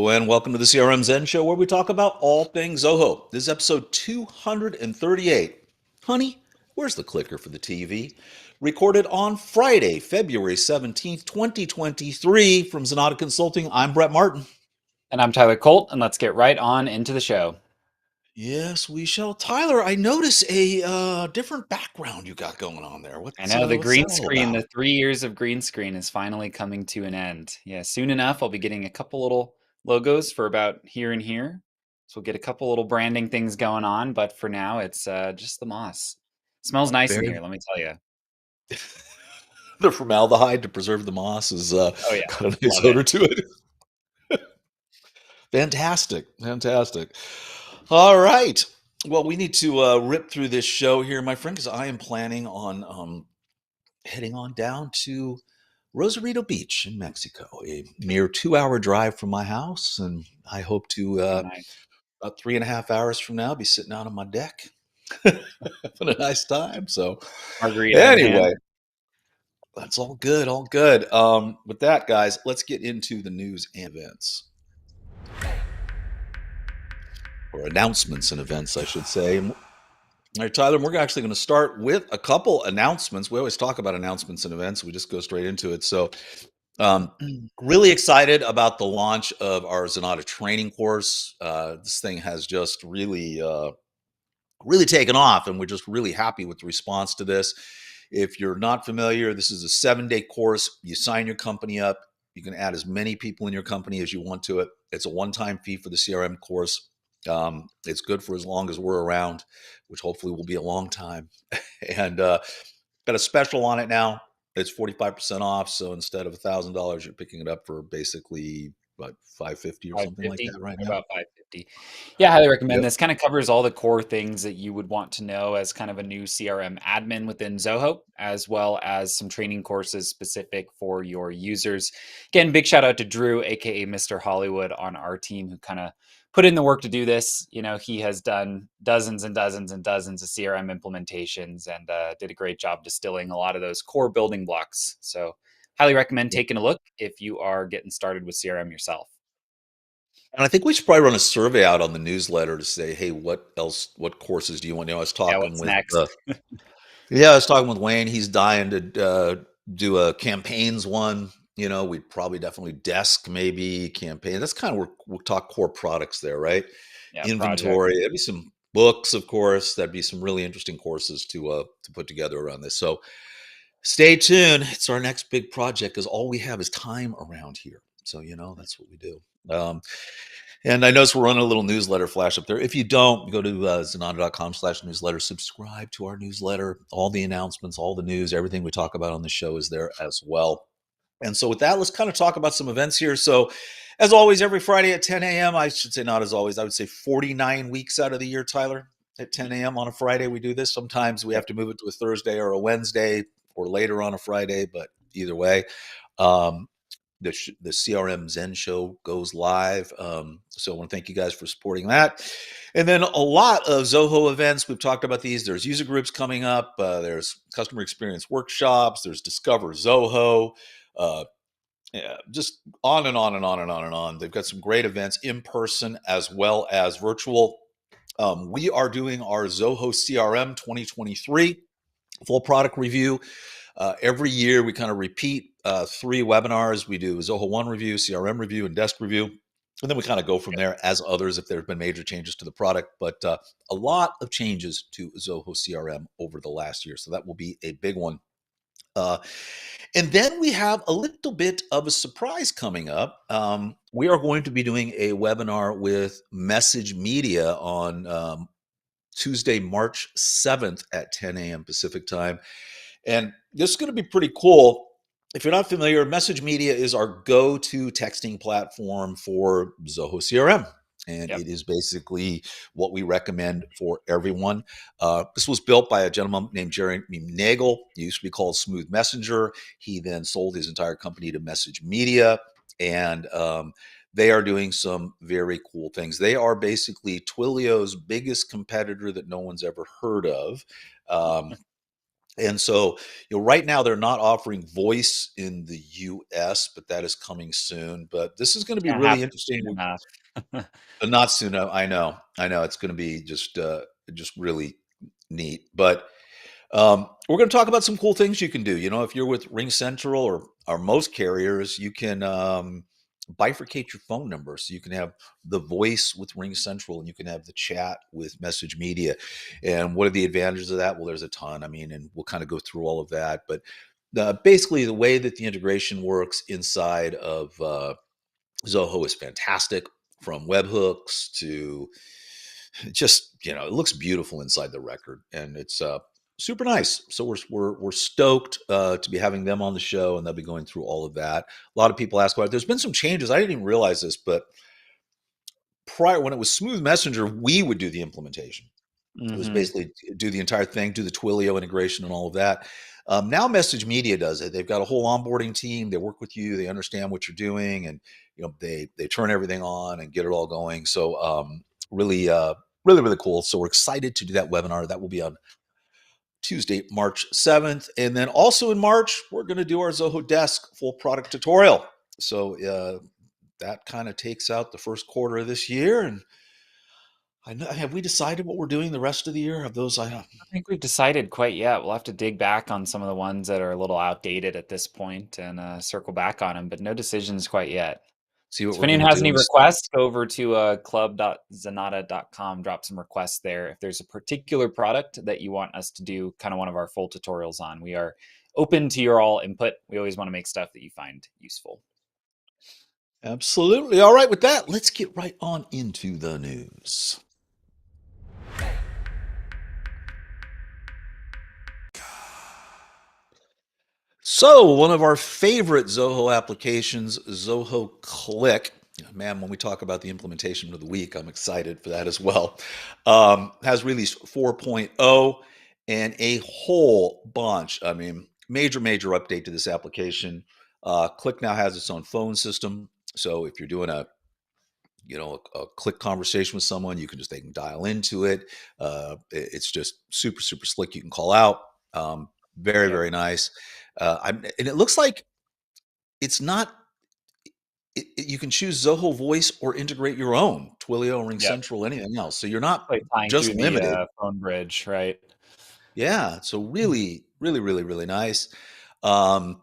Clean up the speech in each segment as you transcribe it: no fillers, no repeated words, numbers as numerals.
Hello and welcome to the CRM Zen Show where we talk about all things Zoho. This is episode 238. Honey, where's the clicker for the TV? Recorded on Friday, February 17th, 2023 from Zenatta Consulting. I'm Brett Martin. And I'm Tyler Colt, and let's get right on into the show. Yes, we shall. Tyler, I notice a different background you got going on there. I What's know the what's green that all screen, about? the 3 years of green screen is finally coming to an end. Yeah, soon enough, I'll be getting a couple little logos for about here and here. So we'll get a couple little branding things going on, but for now, it's just the moss. Smells nice in Very here, let me tell you. the formaldehyde to preserve the moss is Oh yeah, got a nice love it. odor to it. Fantastic. Fantastic. All right. Well, we need to rip through this show here, my friend, because I am planning on heading on down to Rosarito Beach in Mexico, a mere 2 hour drive from my house. And I hope to, Oh, nice. about 3.5 hours from now, be sitting out on my deck having a nice time. So, Margarita in hand. anyway, that's all good. All good. With that, guys, let's get into the news and events. Or announcements and events, I should say. All right, Tyler, we're actually going to start with a couple announcements. We always talk about announcements and events. We just go straight into it. So, um, really excited about the launch of our Zenatta training course. This thing has just really taken off, and we're just really happy with the response to this. If you're not familiar, this is a 7-day course. You sign your company up. You can add as many people in your company as you want to it. It's a one-time fee for the CRM course. It's good for as long as we're around, which hopefully will be a long time. And got a special on it now. It's 45% off. So instead of $1,000, you're picking it up for basically what, 550 or something like 550, that right now. about 550. Yeah, I highly recommend Yep. this. Kind of covers all the core things that you would want to know as kind of a new CRM admin within Zoho, as well as some training courses specific for your users. Again, big shout out to Drew, aka Mr. Hollywood, on our team who kind of put in the work to do this. You know, he has done dozens and dozens and dozens of CRM implementations and did a great job distilling a lot of those core building blocks. So, highly recommend taking a look if you are getting started with CRM yourself. And I think we should probably run a survey out on the newsletter to say, hey, what else, what courses do you want? I was Yeah, talking what's with, next? yeah, I was talking with Wayne. He's dying to do a campaigns one. We'd probably definitely desk maybe campaign. That's kind of where we'll talk core products there, right? Yeah, project. Inventory. There'd be some books, of course. That'd be some really interesting courses to put together around this. So stay tuned. It's our next big project because all we have is time around here. So that's what we do. Um, and I noticed we're running a little newsletter flash up there. If you don't, go to zenatta.com/newsletter, subscribe to our newsletter. All the announcements, all the news, everything we talk about on the show is there as well. And so with that, let's kind of talk about some events here. So as always, every Friday at 10 a.m., I should say not as always, I would say 49 weeks out of the year, Tyler, at 10 a.m. on a Friday, we do this. Sometimes we have Yep. to move it to a Thursday or a Wednesday or later on a Friday, but either way. Um, the CRM Zen Show goes live. So I want to thank you guys for supporting that. And then a lot of Zoho events. We've talked about these. There's user groups coming up. There's customer experience workshops. There's Discover Zoho. Uh, yeah, just on and on and on and on and on. They've got some great events in person as well as virtual. We are doing our Zoho CRM 2023 full product review. Every year, we kind of repeat 3 webinars. We do Zoho One review, CRM review, and desk review. And then we kind of go from there as others if there have been major changes to the product. But a lot of changes to Zoho CRM over the last year. So that will be a big one. Uh, and then we have a little bit of a surprise coming up. We are going to be doing a webinar with Message Media on Tuesday, March 7th at 10 a.m. Pacific time. And this is going to be pretty cool. If you're not familiar, Message Media is our go-to texting platform for Zoho CRM. And Yep. it is basically what we recommend for everyone. This was built by a gentleman named Jeremy Nagel. He used to be called Smooth Messenger. He then sold his entire company to Message Media. And they are doing some very cool things. They are basically Twilio's biggest competitor that no one's ever heard of. And so, right now they're not offering voice in the US, but that is coming soon. But this is going to be Can't really happen interesting. soon enough. Not soon. I know. It's going to be just really neat. But we're going to talk about some cool things you can do. If you're with Ring Central or most carriers, you can bifurcate your phone number. So you can have the voice with Ring Central and you can have the chat with Message Media. And what are the advantages of that? Well, there's a ton. I mean, and we'll kind of go through all of that. But basically, the way that the integration works inside of Zoho is fantastic, from webhooks to just, it looks beautiful inside the record, and it's super nice. So we're stoked to be having them on the show, and they'll be going through all of that. A lot of people ask about it. There's been some changes. I didn't even realize this, but prior, when it was Smooth Messenger, we would do the implementation. It was Hmm. basically do the entire thing, do the Twilio integration and all of that. Now Message Media does it. They've got a whole onboarding team. They work with you. They understand what you're doing, and they turn everything on and get it all going. So really, really cool. So we're excited to do that webinar. That will be on Tuesday, March 7th, and then also in March we're going to do our Zoho Desk full product tutorial. So that kind of takes out the first quarter of this year, and have we decided what we're doing the rest of the year? Have those I I think we've decided quite yet. We'll have to dig back on some of the ones that are a little outdated at this point and circle back on them, but no decisions quite yet. see what So if we're going anyone to has do any and requests, go over to club.zenatta.com, drop some requests there. If there's a particular product that you want us to do kind of one of our full tutorials on, we are open to your all input. We always want to make stuff that you find useful. absolutely. All right, with that, let's get right on into the news. So, one of our favorite Zoho applications, Zoho Cliq. Man, when we talk about the implementation of the week, I'm excited for that as well. Has released 4.0 and a whole bunch. I mean, major update to this application. Cliq now has its own phone system. So if you're doing a quick conversation with someone, they can dial into it. It's just super slick. You can call out. Yep. Very nice. And it looks like it's not. You can choose Zoho Voice or integrate your own Twilio, Ring Yep. Central, anything else. So you're not Like tying just through the limited. phone bridge, right? Yeah. So really nice. Um,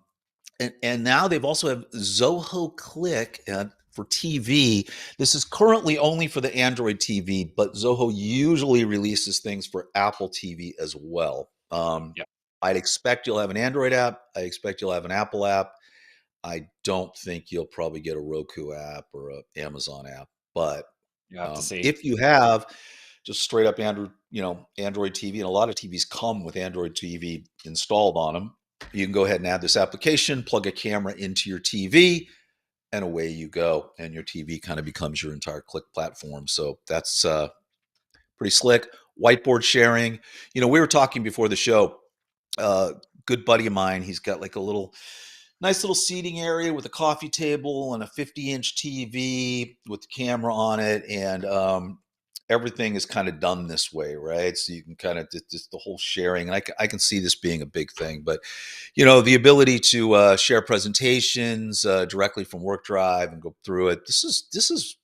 and now they've also have Zoho Cliq for TV. This is currently only for the Android TV, but Zoho usually releases things for Apple TV as well. Yep. I'd expect you'll have an Android app. I expect you'll have an Apple app. I don't think you'll probably get a Roku app or an Amazon app, but You have to see. if you have just straight up Android TV, and a lot of TVs come with Android TV installed on them, you can go ahead and add this application, plug a camera into your TV, and away you go. And your TV kind of becomes your entire Cliq platform. So that's pretty slick. Whiteboard sharing. We were talking before the show. Good buddy of mine, he's got like a nice little seating area with a coffee table and a 50-inch TV with the camera on it, and everything is kind of done this way, right? So you can kind of just the whole sharing, and I can see this being a big thing. But the ability to share presentations directly from WorkDrive and go through it. This is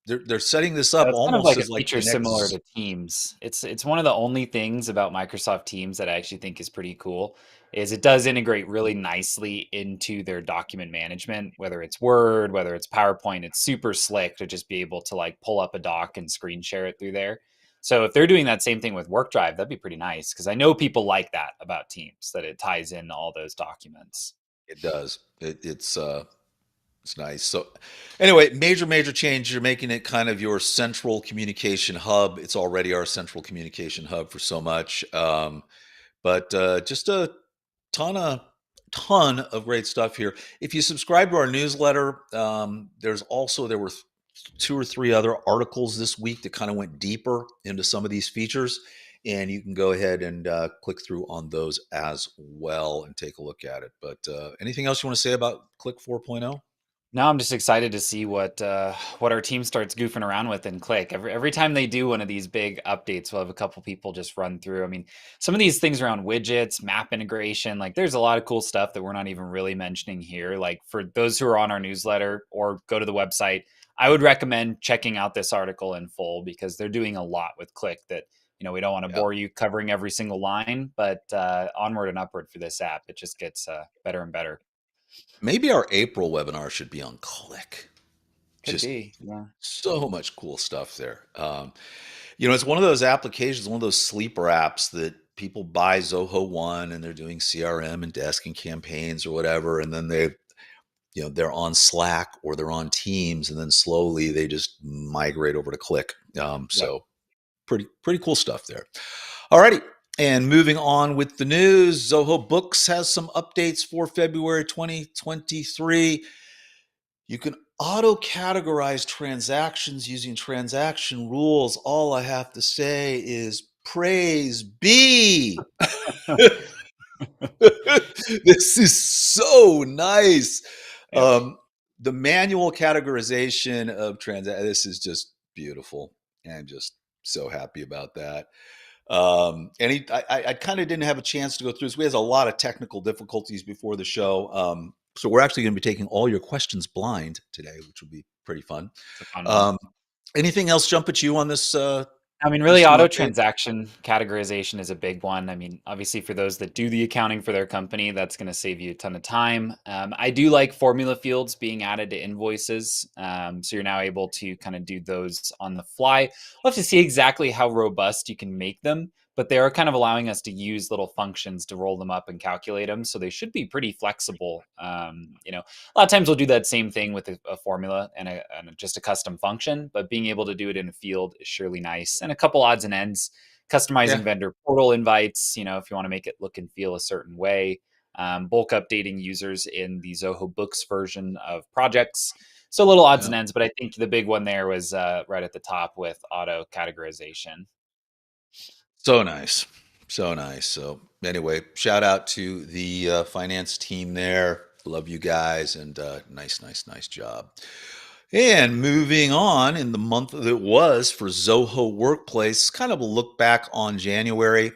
they're setting this Yeah, up it's kind of almost like a as like feature the similar next. to Teams. It's one of the only things about Microsoft Teams that I actually think is pretty cool, is it does integrate really nicely into their document management, whether it's Word, whether it's PowerPoint. It's super slick to just be able to like pull up a doc and screen share it through there. So if they're doing that same thing with WorkDrive, that'd be pretty nice because I know people like that about Teams, that it ties in all those documents. It does. It's nice. So, anyway, major change. You're making it kind of your central communication hub. It's already our central communication hub for so much. But just a ton of great stuff here. If you subscribe to our newsletter, there were two or three other articles this week that kind of went deeper into some of these features, and you can go ahead and click through on those as well and take a look at it. But anything else you want to say about Cliq 4.0? Now I'm just excited to see what our team starts goofing around with in Click. Every time they do one of these big updates, we'll have a couple people just run through. I mean, some of these things around widgets, map integration, like there's a lot of cool stuff that we're not even really mentioning here. Like for those who are on our newsletter or go to the website, I would recommend checking out this article in full because they're doing a lot with Click that, we don't want to Yeah. bore you covering every single line, but onward and upward for this app. It just gets better and better. Maybe our April webinar should be on Click. Could Just be. Yeah. so much cool stuff there. It's one of those applications, one of those sleeper apps that people buy Zoho One and they're doing CRM and desk and campaigns or whatever, and then they're on Slack or they're on Teams, and then slowly they just migrate over to Click. Yep. So pretty cool stuff there. Alrighty. And moving on with the news, Zoho Books has some updates for February 2023. You can auto categorize transactions using transaction rules. All I have to say is praise be. This is so nice. Yep. The manual categorization of transactions, this is just beautiful. And I'm just so happy about that. I kind of didn't have a chance to go through this. We had a lot of technical difficulties before the show. So we're actually going to be taking all your questions blind today, which will be pretty fun. It's a fun one. Um, Anything else jump at you on this I mean, really, this new auto update? transaction categorization is a big one. I mean, obviously, for those that do the accounting for their company, that's going to save you a ton of time. I do like formula fields being added to invoices. So you're now able to kind of do those on the fly. We'll have to see exactly how robust you can make them, but they are kind of allowing us to use little functions to roll them up and calculate them. So they should be pretty flexible. A lot of times we'll do that same thing with a formula and just a custom function, but being able to do it in a field is surely nice. And a couple odds and ends, Yeah, customizing vendor portal invites, if you want to make it look and feel a certain way, bulk updating users in the Zoho Books version of projects. So little odds yeah. and ends, but I think the big one there was right at the top with auto categorization. So nice. So nice. So anyway, shout out to the finance team there. Love you guys, and nice job. And moving on in the month that was for Zoho Workplace, kind of a look back on January.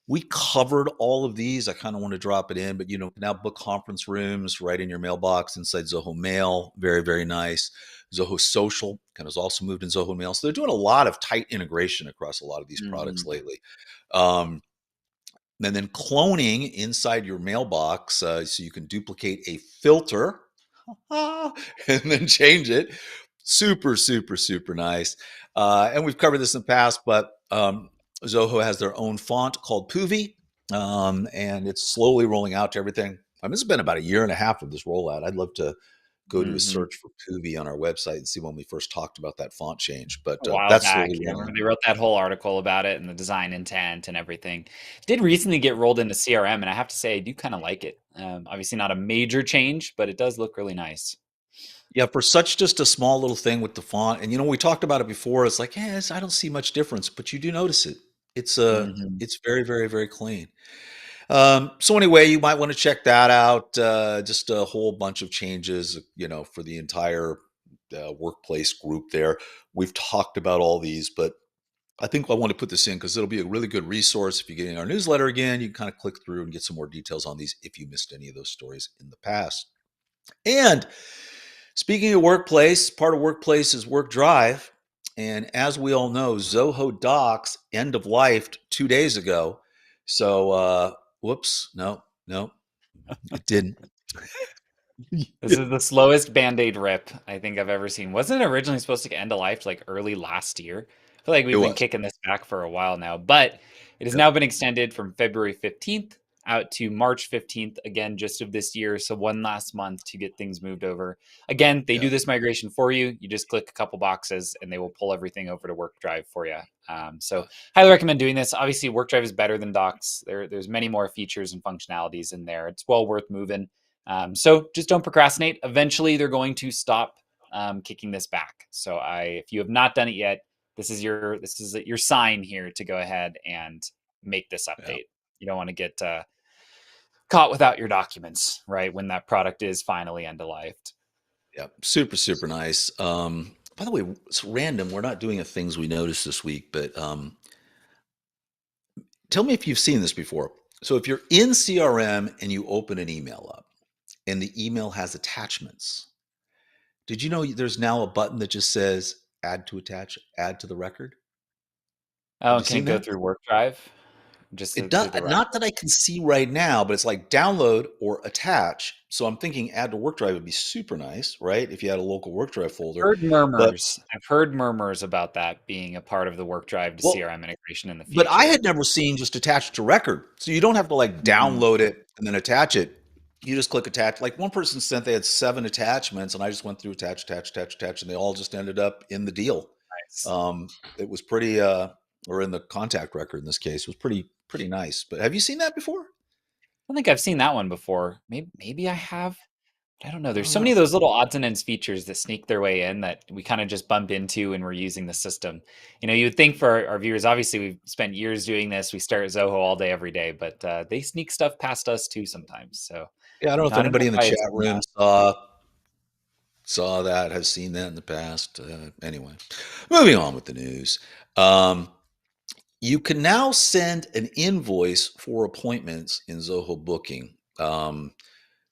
We covered all of these. I kind of want to drop it in, but now book conference rooms right in your mailbox inside Zoho Mail. Very, very nice. Zoho Social kind of also moved in Zoho Mail. So they're doing a lot of tight integration across a lot of these products Mhm. lately. Um, and then cloning inside your mailbox so you can duplicate a filter and then change it. Super, super, super nice. And we've covered this in the past, but Zoho has their own font called Puvi, and it's slowly rolling out to everything. I mean, this has been about a year and a half of this rollout. I'd love to go do a Mhm. search for Puvi on our website and see when we first talked about that font change. But A while that's back. slowly Yeah, I rolling remember they out. wrote that whole article about it and the design intent and everything. It did recently get rolled into CRM, and I have to say I do kind of like it. Obviously, not a major change, but it does look really nice. Yeah, for such just a small little thing with the font, and we talked about it before. It's like, yes, I don't see much difference, but you do notice it. Mhm. It's very, very, very clean. So anyway, you might want to check that out. Just a whole bunch of changes, for the entire workplace group there. We've talked about all these, but I think I want to put this in because it'll be a really good resource. If you get in our newsletter again, you can kind of click through and get some more details on these if you missed any of those stories in the past. And speaking of workplace, part of workplace is work drive. And as we all know, Zoho Docs end of life 2 days ago. So, whoops, no, it didn't. This is the slowest Band-Aid rip I think I've ever seen. Wasn't it originally supposed to end of life like early last year? I feel like It we've been was. kicking this back for a while now, but it has Yep. now been extended from February 15th out to March 15th, again, just of this year. So one last month to get things moved over. Again, they Yeah. do this migration for you. You just click a couple boxes and they will pull everything over to WorkDrive for you. So Yeah. highly recommend doing this. Obviously, WorkDrive is better than Docs. There's many more features and functionalities in there. It's well worth moving. So just don't procrastinate. Eventually, they're going to stop kicking this back. So if you have not done it yet, this is your sign here to go ahead and make this Yeah. update. You don't want to get caught without your documents, right? When that product is finally end of life. Yeah, super, super nice. By the way, it's random. We're not doing a things we noticed this week, but tell me if you've seen this before. So if you're in CRM and you open an email up and the email has attachments, did you know there's now a button that just says add to attach, add to the record? Oh, Have you and can it seen go that? through work drive? Just It does through the not record? that I can see right now, but it's like download or attach. So I'm thinking add to work drive would be super nice, right? If you had a local work drive folder. Heard But murmurs. I've heard murmurs about that being a part of the work drive to well, CRM integration in the but I future. had never seen just attached to record. So you don't have to like Mhm. download it and then attach it. You just click attach. Like one person sent they had 7 attachments and I just went through attach, attach, attach, attach, and they all just ended up in the deal. Nice. It was pretty or in the contact record in this case, was pretty nice. But have you seen that before? I don't think I've seen that one before. Maybe I have. I don't know. I There's don't so many know. of those little odds and ends features that sneak their way in that we kind of just bump into when we're using the system. You would think for our viewers, obviously we've spent years doing this. We start at Zoho all day, every day, but they sneak stuff past us too sometimes. So Yeah, I don't know if I don't know anybody in the why chat it's room saw that, has seen that in the past. Anyway, moving on with the news. Um, you can now send an invoice for appointments in Zoho Booking.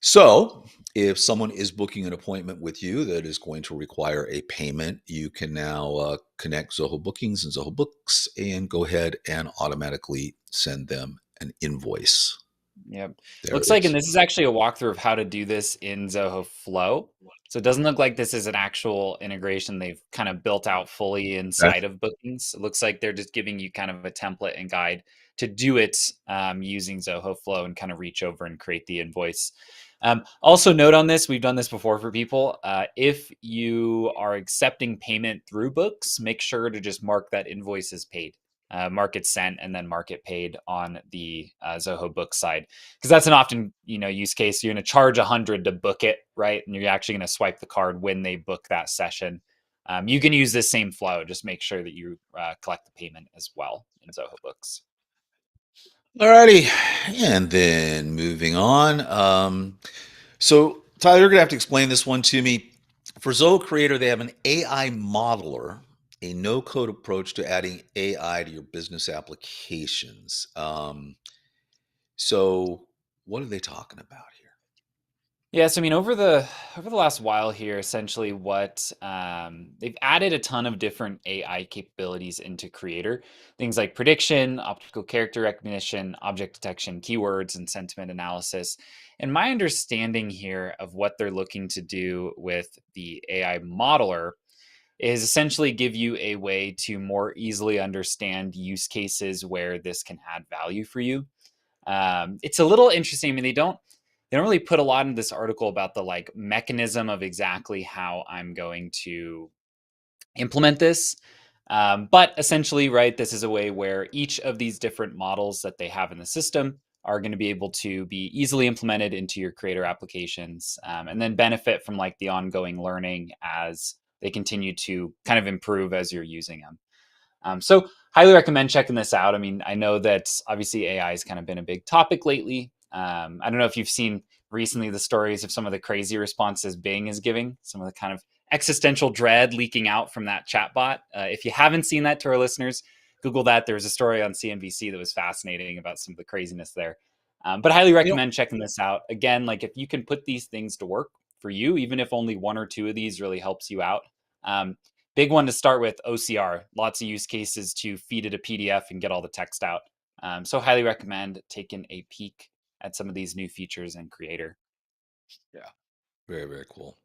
So, if someone is booking an appointment with you that is going to require a payment, you can now connect Zoho Bookings and Zoho Books and go ahead and automatically send them an invoice. Yep. There it Looks like, and is. this is actually a walkthrough of how to do this in Zoho Flow. So it doesn't look like this is an actual integration they've kind of built out fully Okay. inside of Bookings. It looks like they're just giving you kind of a template and guide to do it using Zoho Flow and kind of reach over and create the invoice. Also, note on this, we've done this before for people. If you are accepting payment through Books, make sure to just mark that invoice as paid. Mark it sent and then mark it paid on the Zoho Book side, because that's an often use case. You're going to charge 100 to book it, right? And you're actually going to swipe the card when they book that session. You can use this same flow. Just make sure that you collect the payment as well in Zoho Books. Alrighty, and then moving on. So Tyler, you're gonna have to explain this one to me. For Zoho Creator, they have an AI modeler, a no-code approach to adding AI to your business applications. So what are they talking about here? Yes, I mean over the last while here, essentially what they've added a ton of different AI capabilities into Creator, things like prediction, optical character recognition, object detection, keywords, and sentiment analysis. And my understanding here of what they're looking to do with the AI modeler is essentially give you a way to more easily understand use cases where this can add value for you. It's a little interesting. I mean, they don't really put a lot in this article about the like mechanism of exactly how I'm going to implement this. But essentially, right, this is a way where each of these different models that they have in the system are going to be able to be easily implemented into your creator applications, and then benefit from like the ongoing learning as they continue to kind of improve as you're using them. So highly recommend checking this out. I mean, I know that obviously AI has kind of been a big topic lately. I don't know if you've seen recently the stories of some of the crazy responses Bing is giving, some of the kind of existential dread leaking out from that chatbot. If you haven't seen that, to our listeners, Google that. There was a story on CNBC that was fascinating about some of the craziness there. But I highly You know, recommend checking this out. Again, like if you can put these things to work for you, even if only one or two of these really helps you out. Big one to start with, OCR. Lots of use cases to feed it a PDF and get all the text out. So highly recommend taking a peek at some of these new features in Creator. yeah, very, very cool.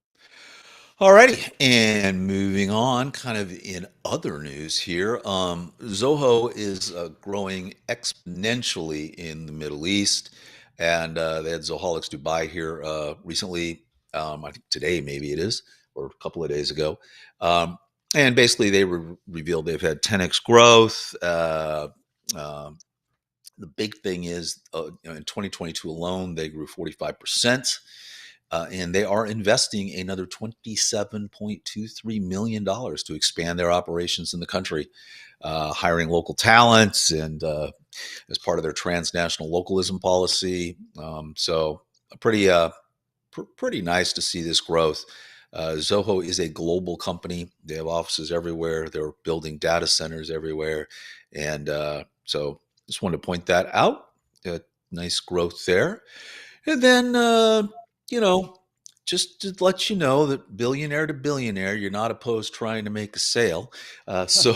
Alrighty, and moving on, kind of in other news here, Zoho is growing exponentially in the Middle East, and they had Zoholics Dubai here recently. I think today, maybe it is, or a couple of days ago. Um, and basically, they revealed they've had 10x growth. Um the big thing is, in 2022 alone, they grew 45%. And they are investing another $27.23 million to expand their operations in the country, hiring local talents and as part of their transnational localism policy. So pretty pretty nice to see this growth. Zoho is a global company. They have offices everywhere. They're building data centers everywhere, and so just wanted to point that out. Nice growth there. And then, you know, just to let you know that billionaire to billionaire, you're not opposed trying to make a sale. So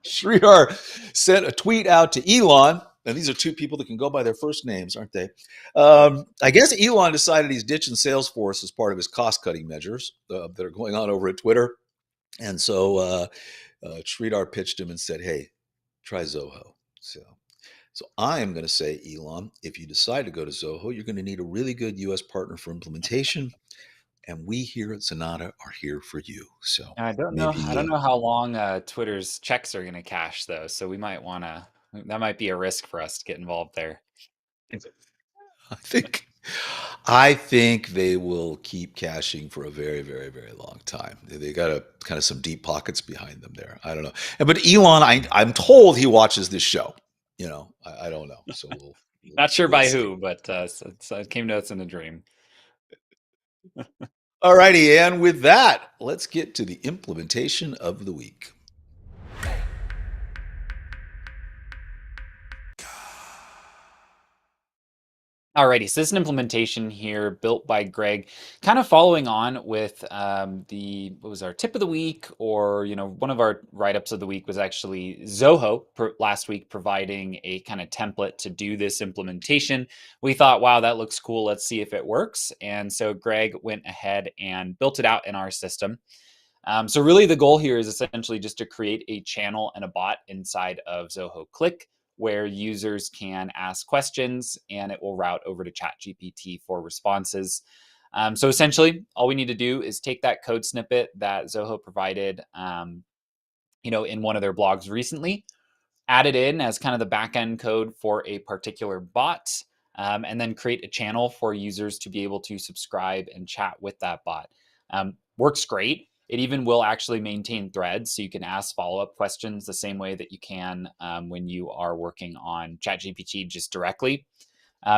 Sridhar sent a tweet out to Elon, and these are two people that can go by their first names, aren't they? I guess Elon decided he's ditching Salesforce as part of his cost-cutting measures that are going on over at Twitter. And so Sridhar pitched him and said, hey, try Zoho. So I am going to say, Elon, if you decide to go to Zoho, you're going to need a really good US partner for implementation. And we here at Zenatta are here for you. So I don't know. I maybe don't know how long Twitter's checks are going to cash, though. So we might want to. That might be a risk for us to get involved there. I think I think they will keep cashing for a very, very, very long time. They got a kind of some deep pockets behind them there. I don't know. But Elon, I'm told he watches this show. I don't know. So Not sure we'll by see. who, but it came to us in a dream. All righty, and with that, let's get to the implementation of the week. Alrighty, so this is an implementation here built by Greg, kind of following on with what was our tip of the week, or one of our write-ups of the week was actually Zoho last week providing a kind of template to do this implementation. We thought, wow, that looks cool. Let's see if it works. And so Greg went ahead and built it out in our system. So really the goal here is essentially just to create a channel and a bot inside of Zoho Cliq, where users can ask questions and it will route over to ChatGPT for responses. So essentially, all we need to do is take that code snippet that Zoho provided, in one of their blogs recently, add it in as kind of the backend code for a particular bot, and then create a channel for users to be able to subscribe and chat with that bot. Works great. It even will actually maintain threads, so you can ask follow-up questions the same way that you can when you are working on ChatGPT just directly.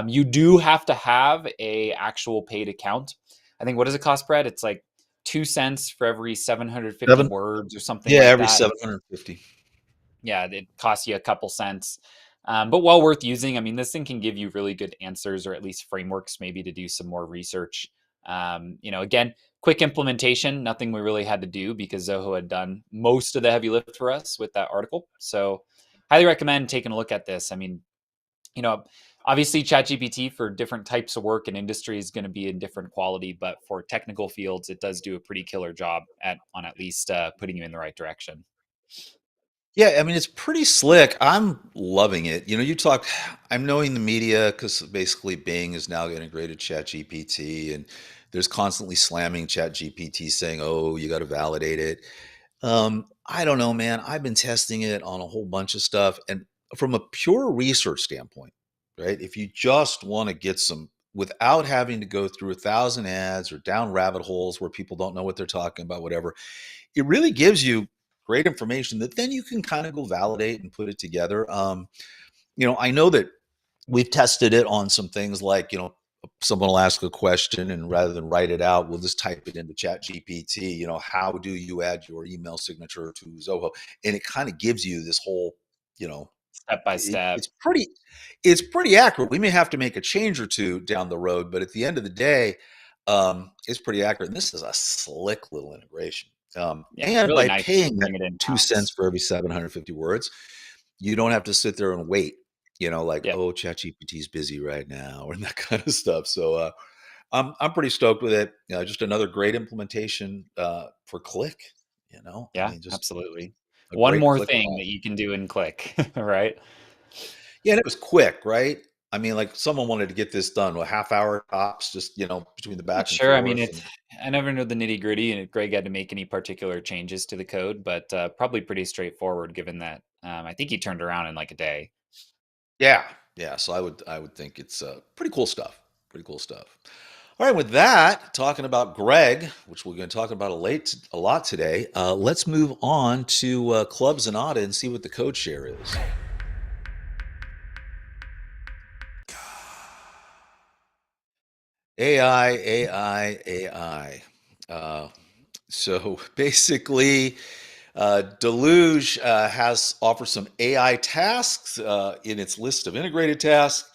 You do have to have a actual paid account. I think, what does it cost, Brett? It's like 2 cents for every 750 Seven, words or something yeah, like every that. 750. Yeah, it costs you a couple cents. But well worth using. I mean, this thing can give you really good answers, or at least frameworks maybe to do some more research. Again, quick implementation, nothing we really had to do because Zoho had done most of the heavy lift for us with that article. So highly recommend taking a look at this. I mean, obviously ChatGPT for different types of work and industry is going to be in different quality, but for technical fields, it does do a pretty killer job on at least putting you in the right direction. Yeah, I mean, it's pretty slick. I'm loving it. I'm knowing the media because basically Bing is now integrated ChatGPT, and there's constantly slamming ChatGPT saying, oh, you got to validate it. I don't know, man. I've been testing it on a whole bunch of stuff. And from a pure research standpoint, right? If you just want to get some without having to go through 1,000 ads or down rabbit holes where people don't know what they're talking about, whatever, it really gives you great information that then you can kind of go validate and put it together. I know that we've tested it on some things like, someone will ask a question and rather than write it out, we'll just type it into Chat GPT, how do you add your email signature to Zoho? And it kind of gives you this whole, you know, Step by step. it's pretty accurate. We may have to make a change or two down the road, but at the end of the day, it's pretty accurate. And this is a slick little integration. Yeah, And really by nice to paying that bring it in 2 cents house. for every 750 words, you don't have to sit there and wait, like, Yep. oh, ChatGPT is busy right now, or that kind of stuff. So I'm pretty stoked with it. Just another great implementation for Cliq. I Yeah, mean, just absolutely. a One great more Cliq thing bot. that you can do in Cliq, right? Yeah, and it was quick, right? I mean, like someone wanted to get this done, a half hour tops, just between the Not back and sure. I mean, forth. And I never know the nitty-gritty, and if Greg had to make any particular changes to the code, but probably pretty straightforward given that I think he turned around in like a day. yeah, yeah. So I would think it's pretty cool stuff. Pretty cool stuff. All right, with that, talking about Greg, which we're going to talk about a lot today, let's move on to Club Zenatta and see what the code share is. AI, AI, AI. So basically, Deluge has offers some AI tasks in its list of integrated tasks,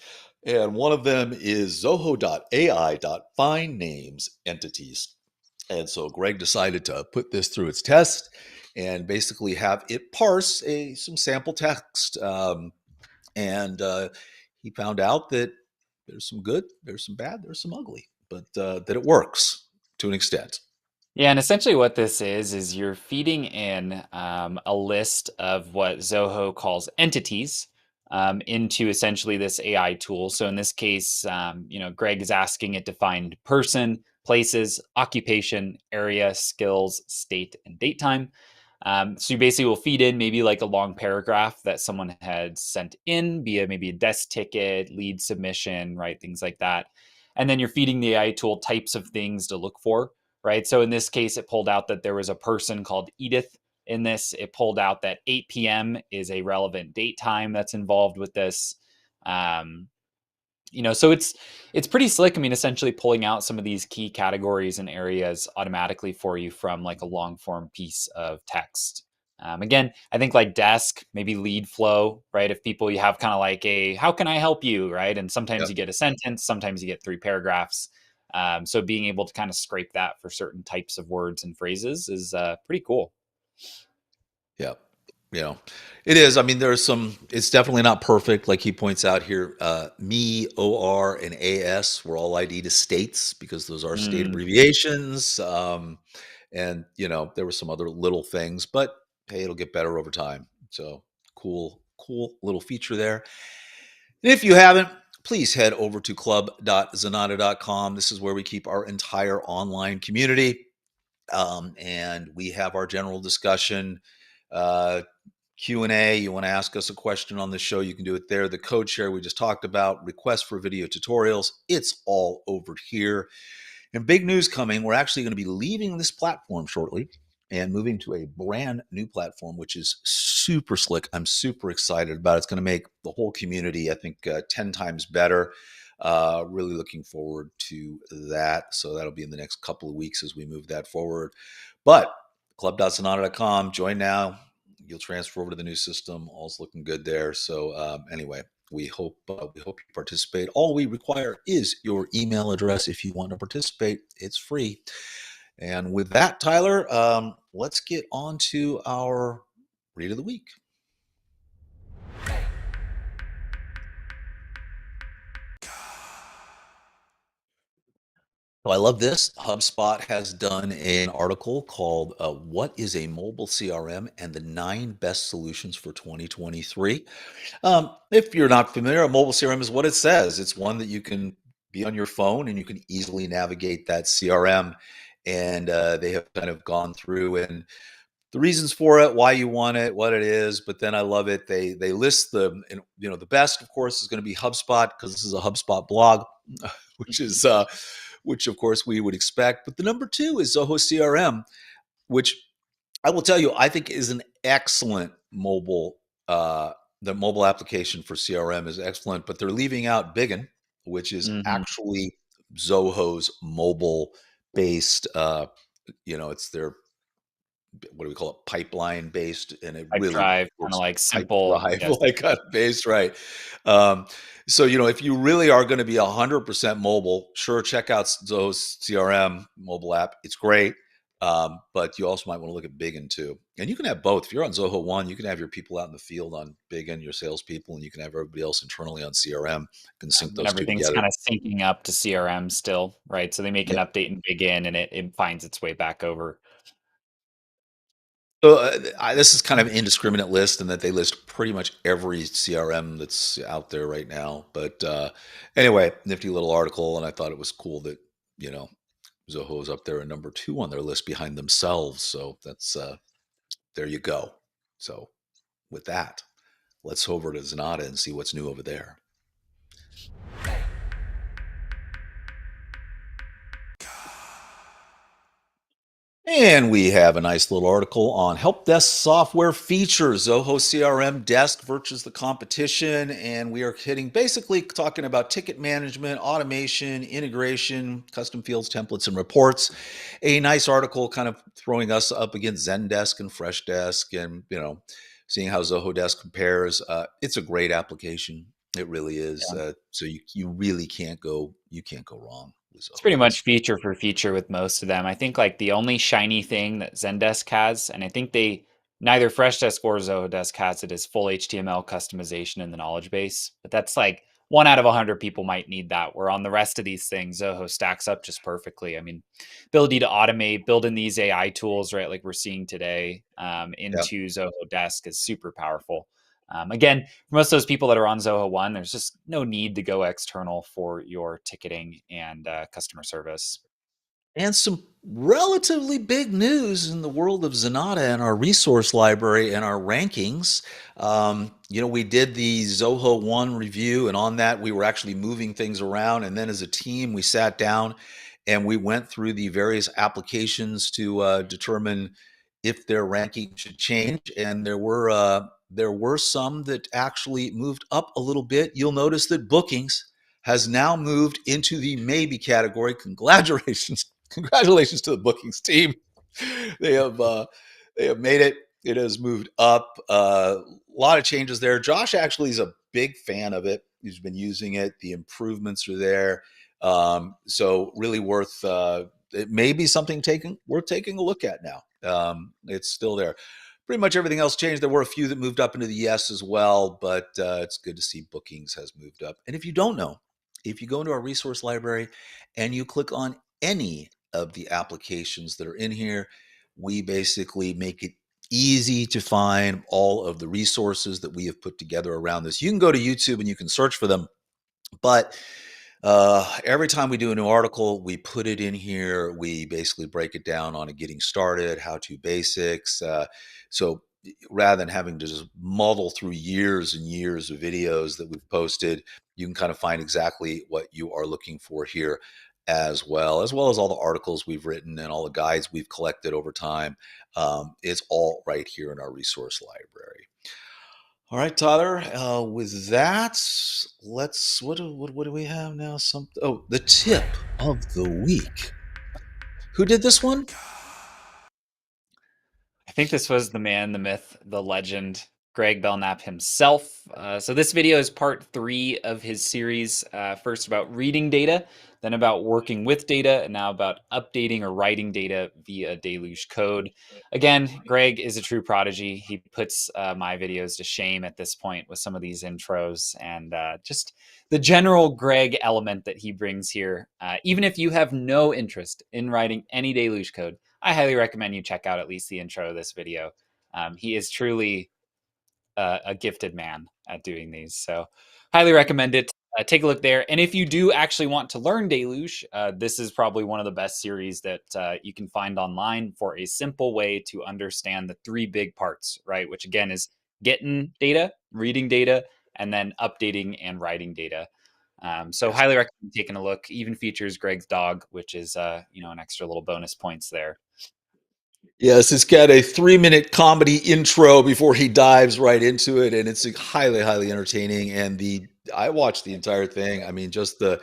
and one of them is Zoho.ai.find names entities. And so Greg decided to put this through its test and basically have it parse some sample text. And he found out that there's some good, there's some bad, there's some ugly, but that it works to an extent. Yeah, and essentially what this is you're feeding in a list of what Zoho calls entities into essentially this AI tool. So in this case, Greg is asking it to find person, places, occupation, area, skills, state, and date time. So you basically will feed in maybe like a long paragraph that someone had sent in via maybe a desk ticket, lead submission, right? Things like that. And then you're feeding the AI tool types of things to look for, right? So in this case, it pulled out that there was a person called Edith in this. It pulled out that 8 p.m. is a relevant date time that's involved with this. Um, so it's pretty slick. I mean, essentially pulling out some of these key categories and areas automatically for you from like a long form piece of text. Again, I think like desk, maybe lead flow, right? If people you have kind of like a how can I help you, right? And sometimes Yep. you get a sentence, sometimes you get 3 paragraphs. So being able to kind of scrape that for certain types of words and phrases is pretty cool. Yeah. You know, it is. I mean, there's some, it's definitely not perfect. Like he points out here, me, OR, and AS were all ID to states because those are state Mm. abbreviations. And, there were some other little things, but hey, it'll get better over time. So cool little feature there. And if you haven't, please head over to club.zenatta.com. This is where we keep our entire online community. And we have our general discussion. Uh, Q&A, you want to ask us a question on the show, you can do it there. The code share we just talked about, requests for video tutorials, it's all over here. And big news coming, we're actually going to be leaving this platform shortly and moving to a brand new platform, which is super slick. I'm super excited about it. It's going to make the whole community, I think, 10 times better. Really looking forward to that. So that'll be in the next couple of weeks as we move that forward. But club.sonata.com, join now. You'll transfer over to the new system. All's looking good there. So anyway, we hope you participate. All we require is your email address if you want to participate. It's free. And with that, Tyler, let's get on to our read of the week. So I love this. HubSpot has done an article called "What is a Mobile CRM and the 9 Best Solutions for 2023." If you're not familiar, a mobile CRM is what it says. It's one that you can be on your phone and you can easily navigate that CRM. And they have kind of gone through and the reasons for it, why you want it, what it is. But then I love it. They list the best, of course, is going to be HubSpot because this is a HubSpot blog, which of course we would expect. But the number 2 is Zoho CRM, which I will tell you, I think is an excellent mobile. The mobile application for CRM is excellent, but they're leaving out Biggin, which is Mhm. actually Zoho's mobile based. It's their what do we call it? Pipeline based, and it Pipe really drive, kind of works like pipe simple. drive Yes. like a base, right? So if you really are going to be 100% mobile, sure, check out Zoho's CRM mobile app. It's great. But you also might want to look at Biggin too. And you can have both. If you're on Zoho One, you can have your people out in the field on Biggin, your salespeople, and you can have everybody else internally on CRM. You can sync And those two everything's together. kind of syncing up to CRM still, right? So they make an Yep. update and begin, and it finds its way back over. So this is kind of an indiscriminate list, and that they list pretty much every CRM that's out there right now. But anyway, nifty little article, and I thought it was cool that you know Zoho is up there at number 2 on their list behind themselves. So that's there you go. So with that, let's over to Zenatta and see what's new over there. And we have a nice little article on help desk software features. Zoho CRM Desk versus the competition. And we are hitting basically talking about ticket management, automation, integration, custom fields, templates, and reports. A nice article kind of throwing us up against Zendesk and Freshdesk and, seeing how Zoho Desk compares. It's a great application. It really is. So you really you can't go wrong with It's Zoho pretty Desk. much feature for feature with most of them. I think like the only shiny thing that Zendesk has, and I think they neither Freshdesk or Zohodesk has it, is full HTML customization in the knowledge base. But that's like 1 out of 100 people might need that. Where on the rest of these things, Zoho stacks up just perfectly. I mean, ability to automate, build in these AI tools, right, like we're seeing today, Yeah. into Zoho Desk is super powerful. Again, for most of those people that are on Zoho One, there's just no need to go external for your ticketing and customer service. And some relatively big news in the world of Zenatta and our resource library and our rankings. We did the Zoho One review, and on that, we were actually moving things around. And then as a team, we sat down and we went through the various applications to determine if their ranking should change. And there were some that actually moved up a little bit. You'll notice that bookings has now moved into the maybe category. Congratulations. Congratulations to the bookings team. They have made it. It has moved up. A lot of changes there. Josh actually is a big fan of it. He's been using it. The improvements are there. So really worth. It may be something worth taking a look at now. It's still there. Pretty much everything else changed. There were a few that moved up into the yes as well, but it's good to see bookings has moved up. And if you don't know, if you go into our resource library and you click on any of the applications that are in here, we basically make it easy to find all of the resources that we have put together around this. You can go to YouTube and you can search for them, but every time we do a new article, we put it in here. We basically break it down on a getting started, how to basics. So rather than having to just muddle through years and years of videos that we've posted, you can kind of find exactly what you are looking for here as well as all the articles we've written and all the guides we've collected over time. It's all right here in our resource library. All right, Tyler. With that, let's. What do we have now? The tip of the week. Who did this one? I think this was the man, the myth, the legend, Greg Belknap himself. So this video is part 3 of his series. First about reading data, then about working with data, and now about updating or writing data via Deluge code. Again, Greg is a true prodigy. He puts my videos to shame at this point with some of these intros and just the general Greg element that he brings here. Even if you have no interest in writing any Deluge code, I highly recommend you check out at least the intro of this video. He is truly a gifted man at doing these. So, highly recommend it. Take a look there. And if you do actually want to learn Deluge, this is probably one of the best series that you can find online for a simple way to understand the 3 big parts, right? Which again is getting data, reading data, and then updating and writing data. So Yes. highly recommend taking a look. Even features Greg's dog, which is an extra little bonus points there. Yes, it's got a 3-minute comedy intro before he dives right into it, and it's highly, highly entertaining. And I watched the entire thing. I mean, just the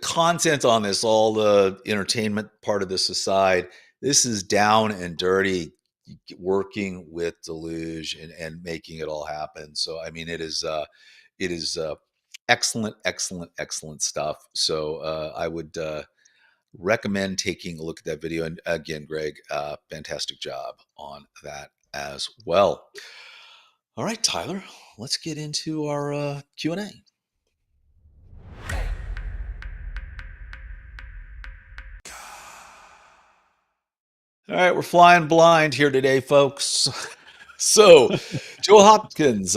content on this, all the entertainment part of this aside, this is down and dirty, working with Deluge and making it all happen. So, I mean, it is excellent, excellent, excellent stuff. So, I would. Recommend taking a look at that video. And again, Greg, fantastic job on that as well. All right, Tyler, let's get into our Q&A. All right, we're flying blind here today, folks. So, Joe Hopkins,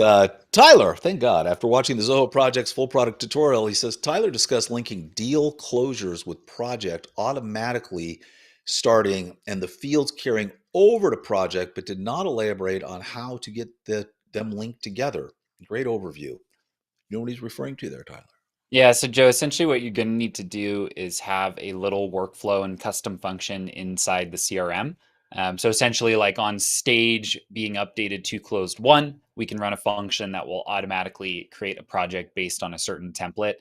Tyler, thank God. After watching the Zoho Project's full product tutorial, he says Tyler discussed linking deal closures with project automatically starting and the fields carrying over to project, but did not elaborate on how to get them linked together. Great overview. You know what he's referring to there, Tyler? Yeah, so Joe, essentially what you're going to need to do is have a little workflow and custom function inside the CRM. So essentially, like on stage being updated to closed one, we can run a function that will automatically create a project based on a certain template.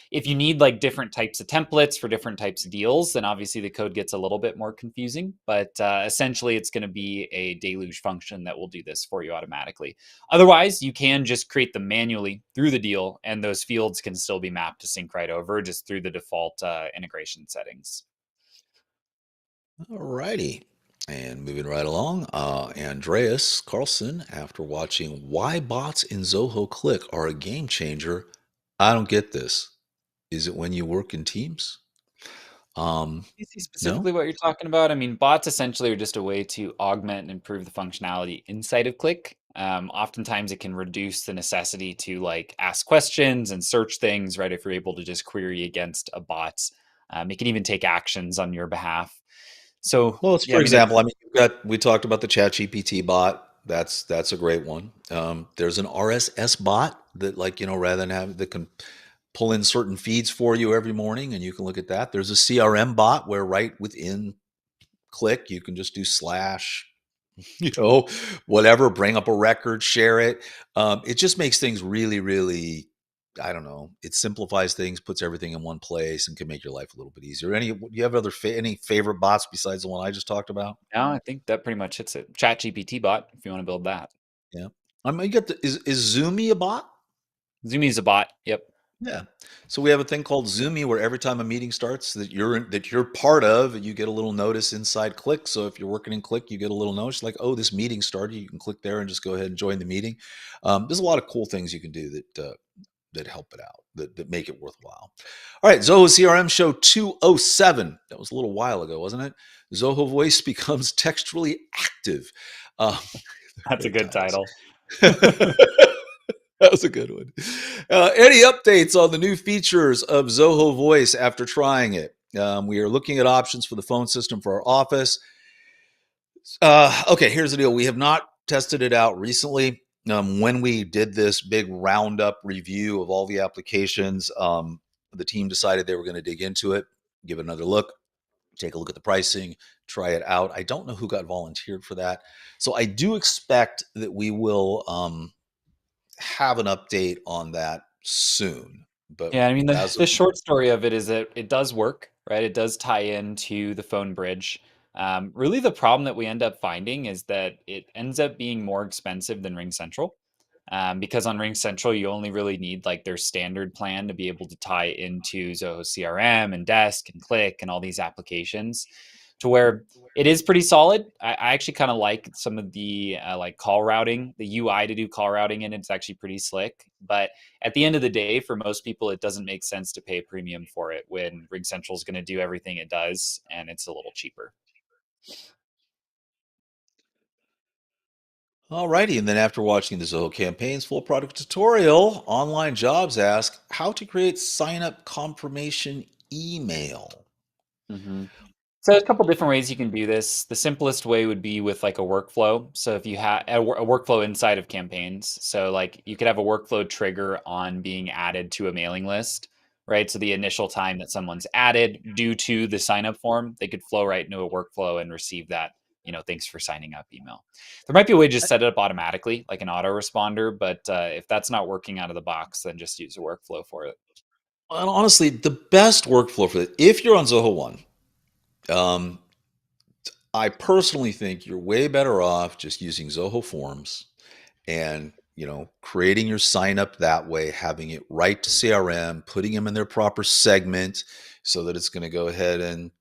If you need like different types of templates for different types of deals, then obviously the code gets a little bit more confusing. But essentially, it's going to be a Deluge function that will do this for you automatically. Otherwise, you can just create them manually through the deal, and those fields can still be mapped to sync right over just through the default integration settings. All righty. And moving right along, Andreas Carlson, after watching Why Bots in Zoho Cliq Are a Game Changer, I don't get this. Is it when you work in teams? You see No? specifically what you're talking about? I mean, bots essentially are just a way to augment and improve the functionality inside of Click. Oftentimes, it can reduce the necessity to like ask questions and search things, right? If you're able to just query against a bot, it can even take actions on your behalf. So, Well, it's yeah, for I mean, example, I mean, we talked about the ChatGPT bot. That's a great one. There's an RSS bot that, like, rather than have that can pull in certain feeds for you every morning, and you can look at that. There's a CRM bot where right within Click you can just do slash, you know, whatever, bring up a record, share it. It just makes things really, really, I don't know. It simplifies things, puts everything in one place, and can make your life a little bit easier. Do you have any favorite bots besides the one I just talked about? now I think that pretty much hits it. Chat GPT bot, if you want to build that. Yeah. I mean, you get is Zoomy a bot? Zoomy is a bot. Yep. Yeah. So we have a thing called Zoomy where every time a meeting starts that you're part of, you get a little notice inside Click. So if you're working in Click, you get a little notice like, oh, this meeting started. You can click there and just go ahead and join the meeting. There's a lot of cool things you can do that help it out, that make it worthwhile. All right, Zoho CRM show 207. That was a little while ago, wasn't it? Zoho Voice becomes textually active. Uh, That's a great good titles. title. That was a good one. Any updates on the new features of Zoho Voice after trying it? We are looking at options for the phone system for our office. Okay, here's the deal. We have not tested it out recently. When we did this big roundup review of all the applications, the team decided they were going to dig into it, give it another look, take a look at the pricing, try it out. I don't know who got volunteered for that. So I do expect that we will have an update on that soon. But Yeah, I mean, as the of short story of it is that it does work, right? It does tie into the phone bridge. Really, the problem that we end up finding is that it ends up being more expensive than Ring Central. Because on Ring Central, you only really need like their standard plan to be able to tie into Zoho CRM and Desk and Click and all these applications to where it is pretty solid. I actually kind of like some of the like call routing, the UI to do call routing in it's actually pretty slick. But at the end of the day, for most people, it doesn't make sense to pay a premium for it when Ring Central is going to do everything it does and it's a little cheaper. Alrighty, and then after watching the Zoho campaigns full product tutorial, online jobs ask how to create sign up confirmation email. hmm So there's a couple different ways you can do this. The simplest way would be with like a workflow. So if you have a workflow inside of campaigns, so like you could have a workflow trigger on being added to a mailing list, right? So the initial time that someone's added due to the sign up form, they could flow right into a workflow and receive that, thanks for signing up email. There might be a way to just set it up automatically, like an autoresponder, but if that's not working out of the box, then just use a workflow for it. And honestly, the best workflow for it, if you're on Zoho One, um, I personally think you're way better off just using Zoho Forms and creating your sign up that way, having it right to CRM, putting them in their proper segment so that it's going to go ahead and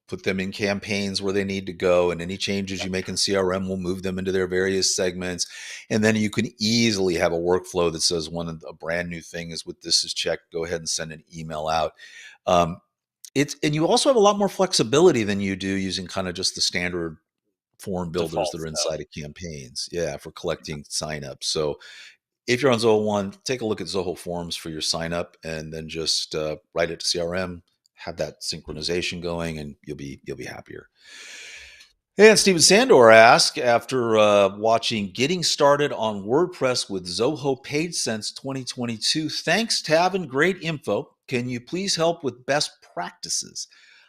put them in campaigns where they need to go, and any changes you make in CRM will move them into their various segments. And then you can easily have a workflow that says when a brand new thing is with this is checked, go ahead and send an email out. um, and you also have a lot more flexibility than you do using kind of just the standard form builders Default that are stuff. inside of campaigns. Yeah, for collecting signups. So if you're on Zoho One, take a look at Zoho Forms for your sign up, and then just write it to CRM, have that synchronization going, and you'll be happier. And Steven Sandor asked, after watching Getting Started on WordPress with Zoho Page since 2022, thanks, Tav, and great info. Can you please help with best practices?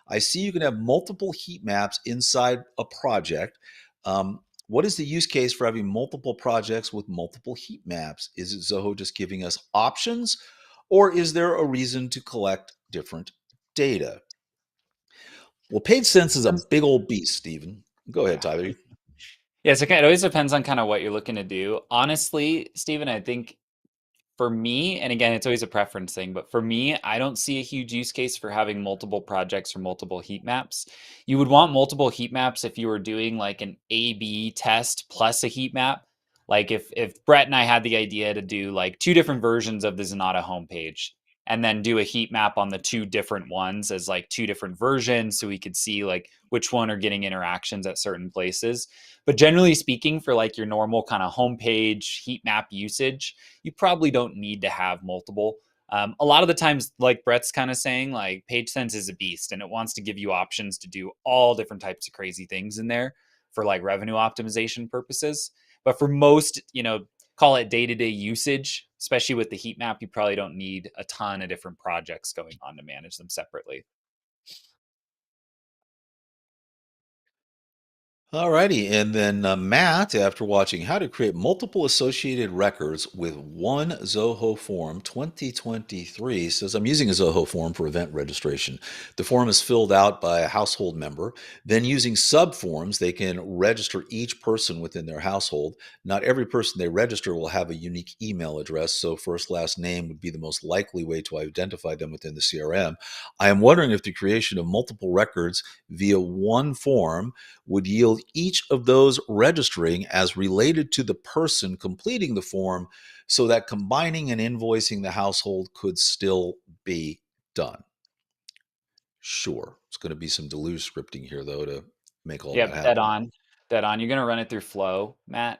I see you can have multiple heat maps inside a project. What is the use case for having multiple projects with multiple heat maps? Is it Zoho just giving us options, or is there a reason to collect different data? Well, PageSense is a big old beast, Stephen. Go ahead, Yeah. Tyler. Yeah, so it always depends on kind of what you're looking to do. Honestly, Stephen, I think for me, and again, it's always a preference thing, but for me, I don't see a huge use case for having multiple projects or multiple heat maps. You would want multiple heat maps if you were doing like an A/B test plus a heat map. Like if Brett and I had the idea to do like two different versions of the Zenatta homepage and then do a heat map on the two different ones as like two different versions so we could see like which one are getting interactions at certain places. But generally speaking, for like your normal kind of homepage heat map usage, you probably don't need to have multiple. A lot of the times, like Brett's kind of saying, like PageSense is a beast and it wants to give you options to do all different types of crazy things in there for like revenue optimization purposes. But for most, call it day-to-day usage, especially with the heat map, you probably don't need a ton of different projects going on to manage them separately. Alrighty, and then Matt, after watching How to Create Multiple Associated Records with One Zoho Form 2023, says, I'm using a Zoho form for event registration. The form is filled out by a household member. Then using subforms, they can register each person within their household. Not every person they register will have a unique email address, so first, last name would be the most likely way to identify them within the CRM. I am wondering if the creation of multiple records via one form would yield each of those registering as related to the person completing the form so that combining and invoicing the household could still be done. Sure. It's going to be some Deluge scripting here, though, to make all that Yep, dead happen. on. Dead on. You're gonna run it through Flow, Matt.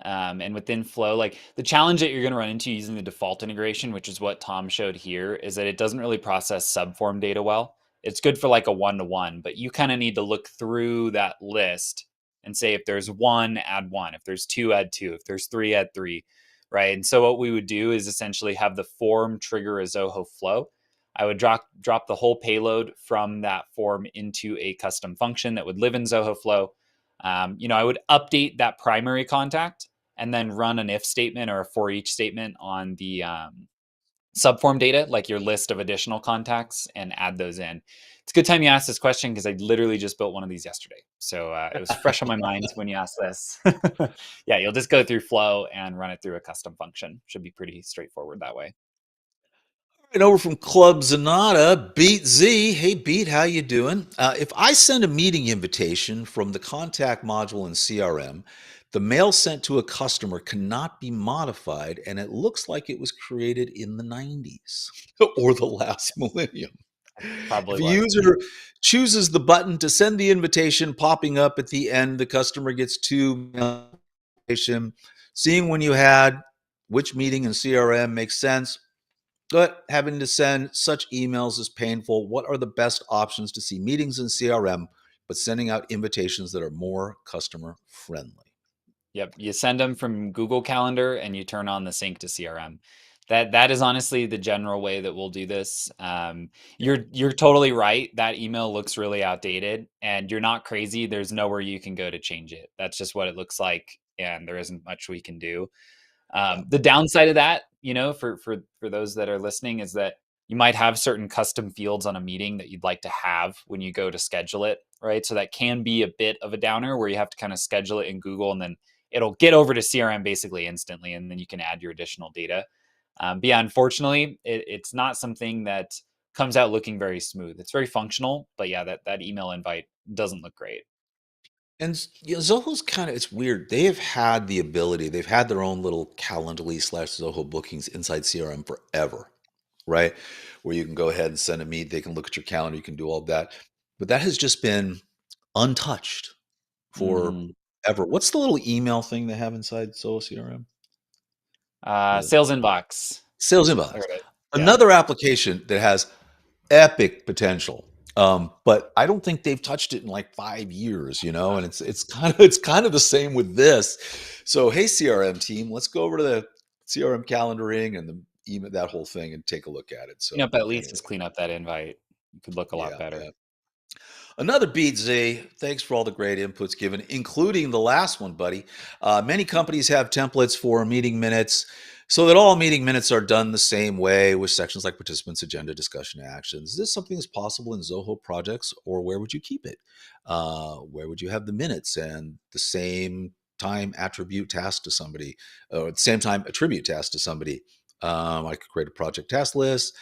And within Flow, like the challenge that you're gonna run into using the default integration, which is what Tom showed here, is that it doesn't really process subform data well. It's good for like a one-to-one, but you kind of need to look through that list and say if there's one, add one. If there's two, add two. If there's three, add three. Right. And so what we would do is essentially have the form trigger a Zoho flow. I would drop the whole payload from that form into a custom function that would live in Zoho Flow. I would update that primary contact and then run an if statement or a for each statement on the subform data, like your list of additional contacts, and add those in. It's a good time you asked this question because I literally just built one of these yesterday. So it was fresh on my mind when you asked this. Yeah, you'll just go through Flow and run it through a custom function. Should be pretty straightforward that way. And over from Club Zenatta, Beat Z. Hey, Beat, how you doing? If I send a meeting invitation from the contact module in CRM, the mail sent to a customer cannot be modified, and it looks like it was created in the 90s or the last millennium. If Probably a was. user chooses the button to send the invitation popping up at the end, the customer gets two notification. Seeing when you had which meeting in CRM makes sense, but having to send such emails is painful. What are the best options to see meetings in CRM, but sending out invitations that are more customer friendly? Yep, you send them from Google Calendar and you turn on the sync to CRM. That is honestly the general way that we'll do this. You're totally right. That email looks really outdated, and you're not crazy. There's nowhere you can go to change it. That's just what it looks like, and there isn't much we can do. Yeah. The downside of that, for those that are listening, is that you might have certain custom fields on a meeting that you'd like to have when you go to schedule it, right? So that can be a bit of a downer where you have to kind of schedule it in Google and then it'll get over to CRM basically instantly, and then you can add your additional data. But yeah, unfortunately, it's not something that comes out looking very smooth. It's very functional, but yeah, that email invite doesn't look great. And Zoho's kind of, it's weird. They have had the ability, they've had their own little Calendly slash Zoho bookings inside CRM forever, right? Where you can go ahead and send a meet, they can look at your calendar, you can do all of that. But that has just been untouched for Hmm. ever. What's the little email thing they have inside Zoho CRM? The Sales inbox. sales There inbox. it is. Yeah. Another application that has epic potential. But I don't think they've touched it in like 5 years, and it's kind of the same with this. So hey, CRM team, let's go over to the CRM calendaring and the email, that whole thing, and take a look at it. Clean So up at least anyway, just clean up that invite. It could look a lot yeah, better. yeah. Another beat, Z. Thanks for all the great inputs given, including the last one, buddy. Many companies have templates for meeting minutes so that all meeting minutes are done the same way with sections like participants, agenda, discussion, actions. Is this something that's possible in Zoho projects, or where would you keep it? Where would you have the minutes and the same time attribute task to somebody, or at the same time attribute task to somebody? I could create a project task list.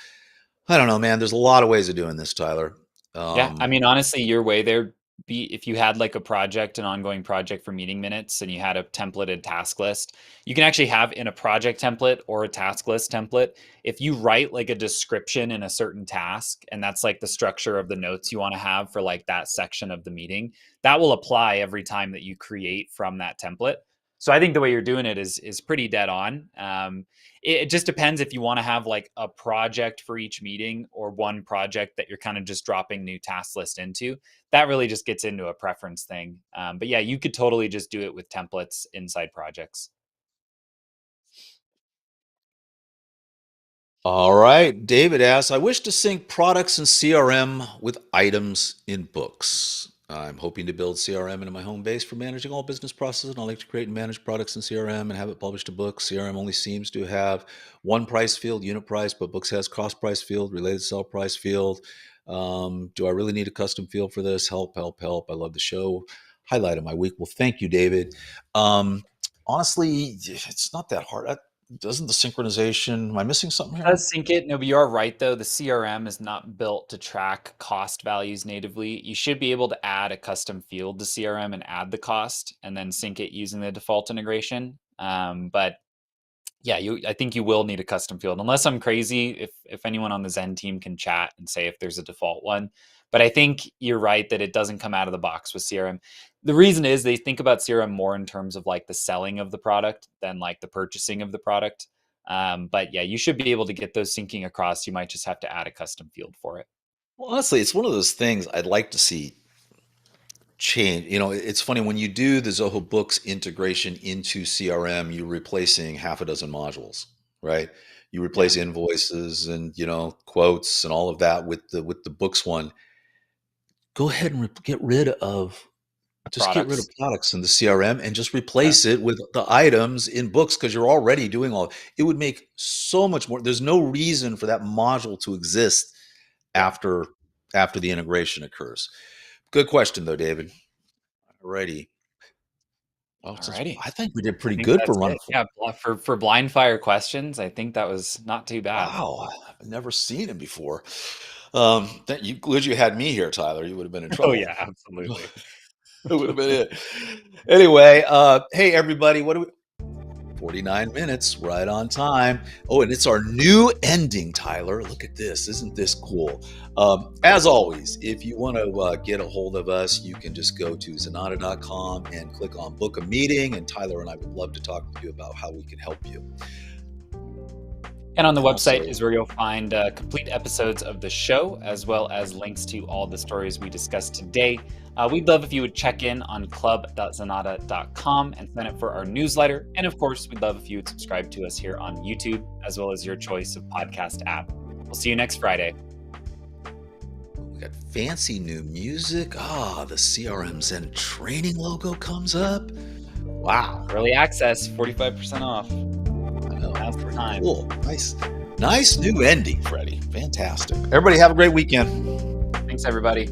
I don't know, man. There's a lot of ways of doing this, Tyler. Yeah, I Um, mean, honestly, your way there be if you had like a project, an ongoing project for meeting minutes, and you had a templated task list, you can actually have in a project template or a task list template, if you write like a description in a certain task, and that's like the structure of the notes you want to have for like that section of the meeting, that will apply every time that you create from that template. So I think the way you're doing it is pretty dead on. It just depends if you want to have like a project for each meeting or one project that you're kind of just dropping new task list into. That really just gets into a preference thing. But yeah, you could totally just do it with templates inside projects. All right. David asks, I wish to sync products and CRM with items in books. I'm hoping to build CRM into my home base for managing all business processes. And I like to create and manage products in CRM and have it published to books. CRM only seems to have one price field, unit price, but books has cost price field, related sell price field. Do I really need a custom field for this? Help, help, help. I love the show. Highlight of my week. Well, thank you, David. Honestly, it's not that hard. Doesn't the synchronization, am I missing something here? Does sync it. No, but you are right though. The CRM is not built to track cost values natively. You should be able to add a custom field to CRM and add the cost and then sync it using the default integration. But yeah, I think you will need a custom field, unless I'm crazy. If anyone on the Zen team can chat and say if there's a default one, but I think you're right that it doesn't come out of the box with CRM. The reason is they think about CRM more in terms of like the selling of the product than like the purchasing of the product. But yeah, you should be able to get those syncing across. You might just have to add a custom field for it. Well, honestly, it's one of those things I'd like to see change. It's funny when you do the Zoho Books integration into CRM, you're replacing half a dozen modules, right? You Yeah, replace invoices and quotes and all of that with the books one. Go ahead and get rid of just get rid of products. products in the CRM and just Yeah, replace it with the items in books because you're already doing all. It would make so much more. There's no reason for that module to exist yeah. after after the integration occurs. Good question though, David. Alrighty. Well, since Alrighty. I think we did I pretty think good for that's running. it. Yeah, for blind fire questions, I think that was not too bad. Wow, I've never seen him before. You glad you had me here, Tyler. You would have been in Oh trouble. yeah, absolutely. It would have been it. Anyway, hey everybody, what do we 49 minutes, right on time. Oh, and it's our new ending, Tyler. Look at this. Isn't this cool? As always, if you want to get a hold of us, you can just go to zenatta.com and click on book a meeting. And Tyler and I would love to talk with you about how we can help you. And on the And website also, is where you'll find complete episodes of the show, as well as links to all the stories we discussed today. We'd love if you would check in on club.zenatta.com and sign up for our newsletter. And of course, we'd love if you would subscribe to us here on YouTube, as well as your choice of podcast app. We'll see you next Friday. we got fancy new music. The CRM Zen training logo comes up. Wow. Early access, 45% off. I know. Now's the Pretty time. cool. Nice. Nice new ending, Freddie. Fantastic. Everybody have a great weekend. Thanks, everybody.